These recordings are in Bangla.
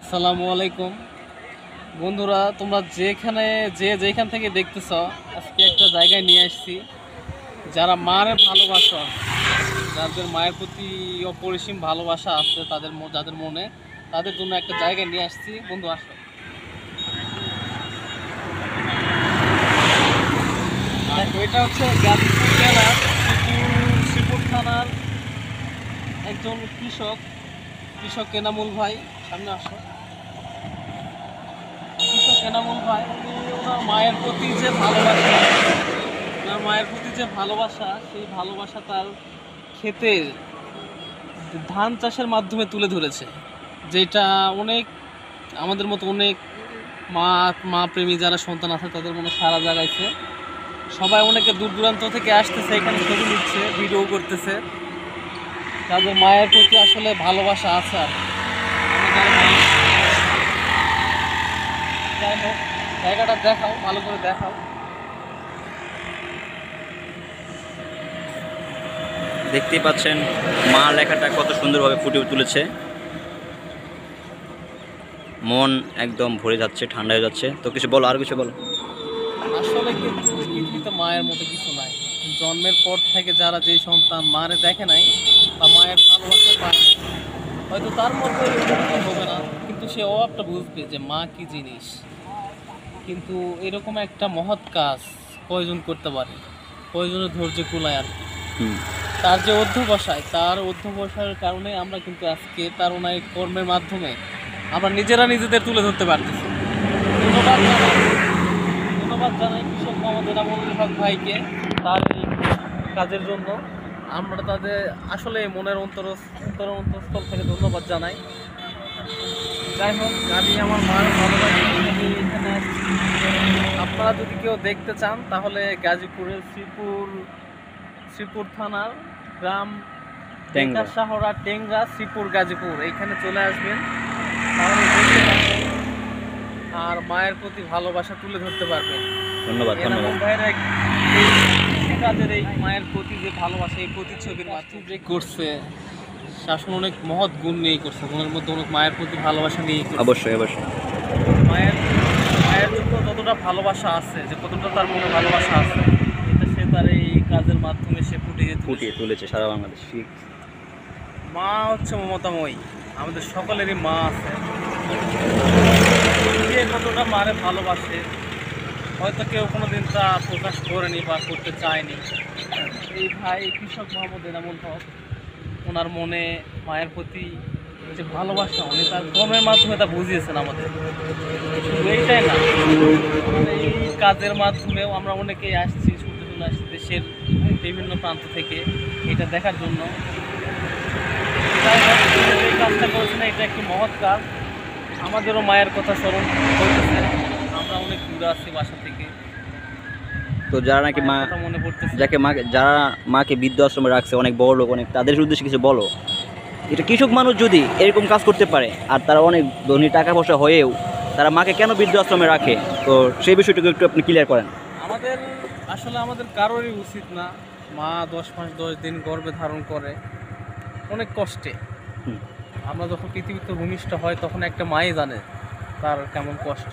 আসসালামু আলাইকুম বন্ধুরা, তোমরা যেখান থেকে দেখতেছ, আজকে একটা জায়গায় নিয়ে আসছি। যারা মারে ভালোবাসো, যাদের মায়ের প্রতি অপরিসীম ভালোবাসা আছে, যাদের মনে, তাদের জন্য একটা জায়গায় নিয়ে আসছি। বন্ধু আসো। দেখো, এটা হচ্ছে গাজীপুর জেলার শ্রীপুর থানার একজন কৃষক এনামুল ভাই। সামনে আসো। কৃষক এনামুল ভাই, ওনার মায়ের প্রতি যে ভালোবাসা, সেই ভালোবাসা তার ক্ষেতে ধান চাষের মাধ্যমে তুলে ধরেছে। যেটা অনেক, আমাদের মতো অনেক মা প্রেমী যারা সন্তান আছে তাদের মনে সারা জাগাইছে। সবাই অনেকে দূর দূরান্ত থেকে আসতেছে, এখানে ছবি নিচ্ছে, ভিডিও করতেছে। তাদের মায়ের প্রতি আসলে ভালোবাসা আছে। আর যাই হোক, জায়গাটা দেখাও, ভালো করে দেখাও। দেখতেই পাচ্ছেন মা লেখাটা কত সুন্দরভাবে ফুটে তুলেছে। মন একদম ভরে যাচ্ছে, ঠান্ডা হয়ে যাচ্ছে। তো কিছু বলো, আর কিছু বলো। আসলে কিন্তু পৃথিবীতে মায়ের মতো কিছু নাই। জন্মের পর থেকে যারা যেই সন্তান মারে দেখে নাই বা মায়ের ভালোবাসা পায়, হয়তো তার মধ্যে এরকম হবে না, কিন্তু সে অভাবটা বুঝবে যে মা কি জিনিস। কিন্তু এরকম একটা মহৎ কাজ কয়জন করতে পারে, কয়জনের ধৈর্য কুলায় আর কি। তার অধ্যবসায়ের কারণে আমরা কিন্তু আজকে তার ওনার কর্মের মাধ্যমে আমরা নিজেদের তুলে ধরতে পারতেছি। ধন্যবাদ জানাই, কৃষক মোহাম্মদ এনামুল হক ভাইকে তার এই কাজের জন্য। আমরা তাদের আসলে মনের অন্তরস্থল থেকে ধন্যবাদ জানাই। যাই হোক, আমি আমার মার ভালোবাসি এখানে আসছি। আপনারা যদি কেউ দেখতে চান তাহলে গাজীপুরের শ্রীপুর থানার গ্রাম শাহরা টেঙ্গা শ্রীপুর গাজীপুর, এইখানে চলে আসবেন। তাহলে দেখতে পাবেন আর মায়ের প্রতি ভালোবাসা তুলে ধরতে পারবেন। ধন্যবাদ। ভাইরা কাজের এই মায়ের প্রতি যে ভালোবাসা, এই প্রতিচ্ছবির মাধ্যমে যে করছে, শাসন অনেক মহৎ গুণ নিয়েই করছে। গুণের মধ্যে অনেক মায়ের প্রতি ভালোবাসা নিয়েই করছে। অবশ্যই মায়ের জন্য যতটা ভালোবাসা আছে, যে কতটা তার মনে ভালোবাসা আছে, এটা সে তার এই কাজের মাধ্যমে সে ফুটিয়ে তুলেছে সারা বাংলাদেশ। মা হচ্ছে মমতাময়ী, আমাদের সকলেরই মা আছে। যে কতটা মারে ভালোবাসে, হয়তো কেউ কোনোদিন তা প্রকাশ করেনি বা করতে চায়নি। এই ভাই কৃষক মোহাম্মদ এনামুল হক, ওনার মনে মায়ের প্রতি যে ভালোবাসা, উনি তার কর্মের মাধ্যমে তা বুঝিয়েছেন আমাদের। শুধু এইটাই না, এই কাজের মাধ্যমেও আমরা অনেকেই আসছি, ছুটে চলে আসছি দেশের বিভিন্ন প্রান্ত থেকে এটা দেখার জন্য। এই কাজটা করেছেন, এটা একটি মহৎ কাজ। আমাদেরও মায়ের কথা স্মরণ করতেছে। আমরা অনেক দূরে আছি বাসা থেকে। তো যারা নাকি মনে পড়তেছে, যারা মাকে বৃদ্ধাশ্রমে রাখছে, অনেক বড় লোক, অনেক, তাদের উদ্দেশ্যে কিছু বলো। এটা কৃষক মানুষ যদি এরকম কাজ করতে পারে, আর তারা অনেক ধনী, টাকা পয়সা হয়েও তারা মাকে কেন বৃদ্ধাশ্রমে রাখে, তো সেই বিষয়টুকু একটু আপনি ক্লিয়ার করেন। আমাদের কারোরই উচিত না। মা 10 মাস 10 দিন গর্ভে ধারণ করে অনেক কষ্টে। আমরা যখন পৃথিবীতে ভূমিষ্ঠ হয়, তখন একটা মাই জানে তার কেমন কষ্ট।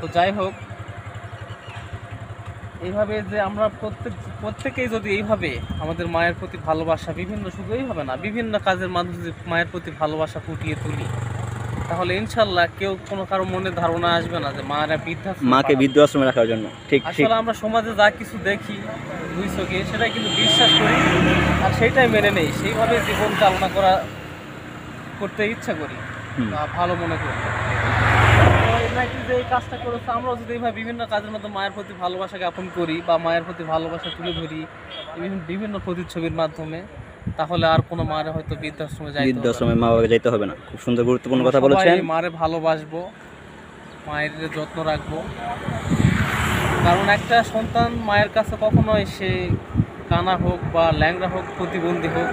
তো যাই হোক, এইভাবে যে আমরা প্রত্যেকেই যদি এইভাবে আমাদের মায়ের প্রতি ভালোবাসা, শুধু এইভাবে না, বিভিন্ন কাজের মাধ্যমে যদি মায়ের প্রতি ভালোবাসা ফুটিয়ে তুলি, তাহলে ইনশাল্লাহ কোনো কারো মনে ধারণা আসবে না যে মাকে বৃদ্ধাশ্রমে রাখার জন্য। ঠিক আসলে আমরা সমাজে যা কিছু দেখি দুই চোখে, সেটাই কিন্তু বিশ্বাস করি আর সেইটাই মেনে নেই, সেইভাবে জীবন চালনা করতে ইচ্ছা করি বা ভালো মনে করি। যে এই কাজটা করেছে, আমরাও যদি এইভাবে বিভিন্ন কাজের মধ্যে মায়ের প্রতি ভালোবাসা জ্ঞাপন করি বা মায়ের প্রতি ভালোবাসা তুলে ধরি বিভিন্ন প্রতিচ্ছবির মাধ্যমে, তাহলে আর কোনো মারে হয়তো বৃদ্ধাশ্রমে মা বাবা যাইতে হবে না। খুব সুন্দর, গুরুত্বপূর্ণ কথা বলেছেন। মারে ভালোবাসবো, মায়ের যত্ন রাখবো। কারণ একটা সন্তান মায়ের কাছে কখনোই, সে কানা হোক বা ল্যাংড়া হোক, প্রতিবন্ধী হোক,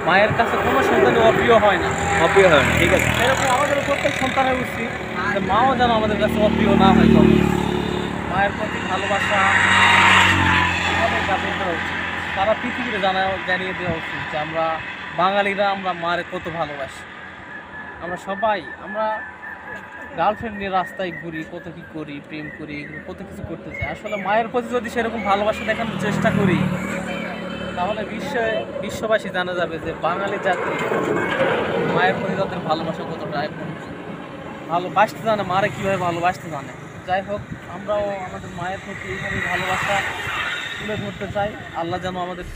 মায়ের কাছে কোনো সন্তানই অপ্রিয় হয় না। ঠিক আছে। এরকম আমাদের প্রত্যেক সন্তানের উচিত যে মাও যেন আমাদের কাছে অপ্রিয় না হয়। মায়ের প্রতি ভালোবাসা জ্ঞাপন করা উচিত, সারা পৃথিবীতে জানিয়ে দেওয়া উচিত যে আমরা বাঙালিরা, আমরা মারে কত ভালোবাসি। আমরা গার্লফ্রেন্ড নিয়ে রাস্তায় ঘুরি, কত কি করি, প্রেম করি, এগুলো কত কিছু করতে চাই। আসলে মায়ের প্রতি যদি সেরকম ভালোবাসা দেখানোর চেষ্টা করি, তাহলে বিশ্ববাসী জানা যাবে যে বাঙালি জাতি মায়ের প্রতি তাদের ভালোবাসা কতটা এখন ভালোবাসতে জানে, মারে কীভাবে ভালোবাসতে জানে। যাই হোক, আমরাও আমাদের মায়ের প্রতি এইভাবে ভালোবাসা তুলে ধরতে চাই। আল্লাহ যেন আমাদের